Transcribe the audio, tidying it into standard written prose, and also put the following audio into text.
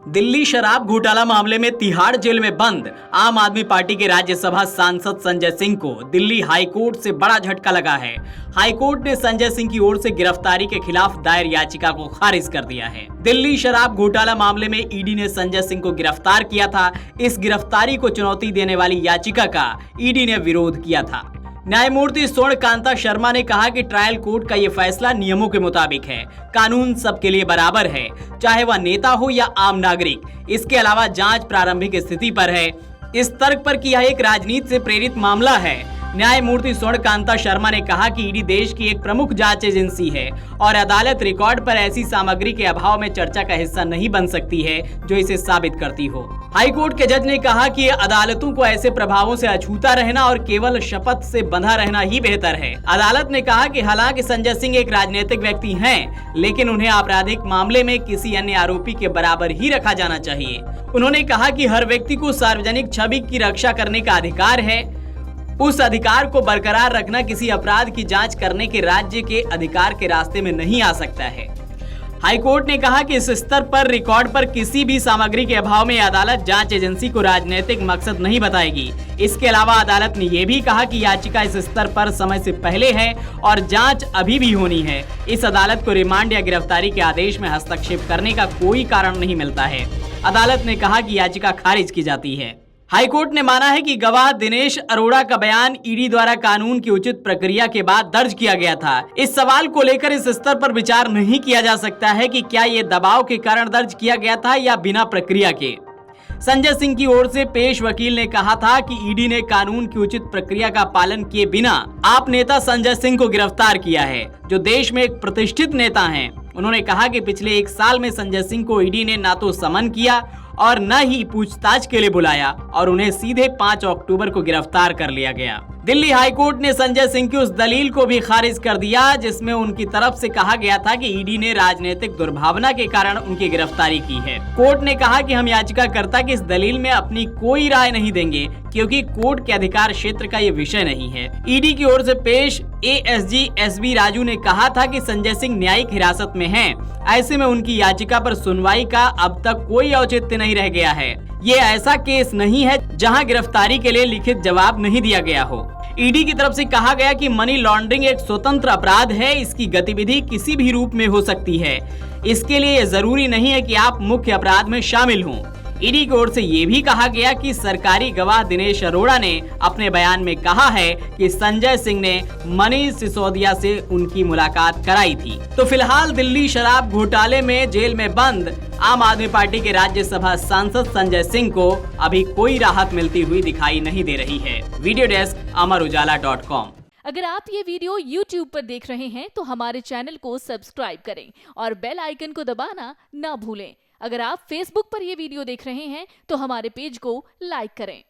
दिल्ली शराब घोटाला मामले में तिहाड़ जेल में बंद आम आदमी पार्टी के राज्यसभा सांसद संजय सिंह को दिल्ली हाईकोर्ट से बड़ा झटका लगा है। हाईकोर्ट ने संजय सिंह की ओर से गिरफ्तारी के खिलाफ दायर याचिका को खारिज कर दिया है। दिल्ली शराब घोटाला मामले में ईडी ने संजय सिंह को गिरफ्तार किया था। इस गिरफ्तारी को चुनौती देने वाली याचिका का ईडी ने विरोध किया था। न्यायमूर्ति स्वर्ण कांता शर्मा ने कहा कि ट्रायल कोर्ट का ये फैसला नियमों के मुताबिक है। कानून सबके लिए बराबर है, चाहे वह नेता हो या आम नागरिक। इसके अलावा जांच प्रारंभिक स्थिति पर है। इस तर्क पर कि यह एक राजनीति से प्रेरित मामला है, न्यायमूर्ति स्वर्ण कांता शर्मा ने कहा कि ईडी देश की एक प्रमुख जांच एजेंसी है और अदालत रिकॉर्ड पर ऐसी सामग्री के अभाव में चर्चा का हिस्सा नहीं बन सकती है जो इसे साबित करती हो। हाईकोर्ट के जज ने कहा कि अदालतों को ऐसे प्रभावों से अछूता रहना और केवल शपथ से बंधा रहना ही बेहतर है। अदालत ने कहा कि हालांकि संजय सिंह एक राजनीतिक व्यक्ति हैं, लेकिन उन्हें आपराधिक मामले में किसी अन्य आरोपी के बराबर ही रखा जाना चाहिए। उन्होंने कहा कि हर व्यक्ति को सार्वजनिक छवि की रक्षा करने का अधिकार है। उस अधिकार को बरकरार रखना किसी अपराध की जांच करने के राज्य के अधिकार के रास्ते में नहीं आ सकता है। हाईकोर्ट ने कहा कि इस स्तर पर रिकॉर्ड पर किसी भी सामग्री के अभाव में अदालत जांच एजेंसी को राजनीतिक मकसद नहीं बताएगी। इसके अलावा अदालत ने यह भी कहा कि याचिका इस स्तर पर समय से पहले है और जांच अभी भी होनी है। इस अदालत को रिमांड या गिरफ्तारी के आदेश में हस्तक्षेप करने का कोई कारण नहीं मिलता है। अदालत ने कहा कि याचिका खारिज की जाती है। हाईकोर्ट ने माना है कि गवाह दिनेश अरोड़ा का बयान ईडी द्वारा कानून की उचित प्रक्रिया के बाद दर्ज किया गया था। इस सवाल को लेकर इस स्तर पर विचार नहीं किया जा सकता है कि क्या ये दबाव के कारण दर्ज किया गया था या बिना प्रक्रिया के। संजय सिंह की ओर से पेश वकील ने कहा था कि ईडी ने कानून की उचित प्रक्रिया का पालन किए बिना आप नेता संजय सिंह को गिरफ्तार किया है, जो देश में एक प्रतिष्ठित नेता हैं। उन्होंने कहा कि पिछले 1 साल में संजय सिंह को ईडी ने न तो समन किया और न ही पूछताछ के लिए बुलाया और उन्हें सीधे 5 अक्टूबर को गिरफ्तार कर लिया गया। दिल्ली हाईकोर्ट ने संजय सिंह की उस दलील को भी खारिज कर दिया जिसमें उनकी तरफ से कहा गया था कि ईडी ने राजनीतिक दुर्भावना के कारण उनकी गिरफ्तारी की है। कोर्ट ने कहा कि हम याचिकाकर्ता की इस दलील में अपनी कोई राय नहीं देंगे क्योंकि कोर्ट के अधिकार क्षेत्र का ये विषय नहीं है। ईडी की ओर से पेश एएसजी एसबी राजू ने कहा था कि संजय सिंह न्यायिक हिरासत में हैं। ऐसे में उनकी याचिका पर सुनवाई का अब तक कोई औचित्य नहीं रह गया है। ये ऐसा केस नहीं है जहां गिरफ्तारी के लिए लिखित जवाब नहीं दिया गया हो। ईडी की तरफ से कहा गया कि मनी लॉन्ड्रिंग एक स्वतंत्र अपराध है। इसकी गतिविधि किसी भी रूप में हो सकती है। इसके लिए ये जरूरी नहीं है कि आप मुख्य अपराध में शामिल हों। ईडी की ओर से ये भी कहा गया कि सरकारी गवाह दिनेश अरोड़ा ने अपने बयान में कहा है कि संजय सिंह ने मनीष सिसोदिया से उनकी मुलाकात कराई थी। तो फिलहाल दिल्ली शराब घोटाले में जेल में बंद आम आदमी पार्टी के राज्यसभा सांसद संजय सिंह को अभी कोई राहत मिलती हुई दिखाई नहीं दे रही है। वीडियो डेस्क अमरउजाला.com। अगर आप ये वीडियो YouTube पर देख रहे हैं तो हमारे चैनल को सब्सक्राइब करें और बेल आइकन को दबाना ना भूलें। अगर आप Facebook पर ये वीडियो देख रहे हैं तो हमारे पेज को लाइक करें।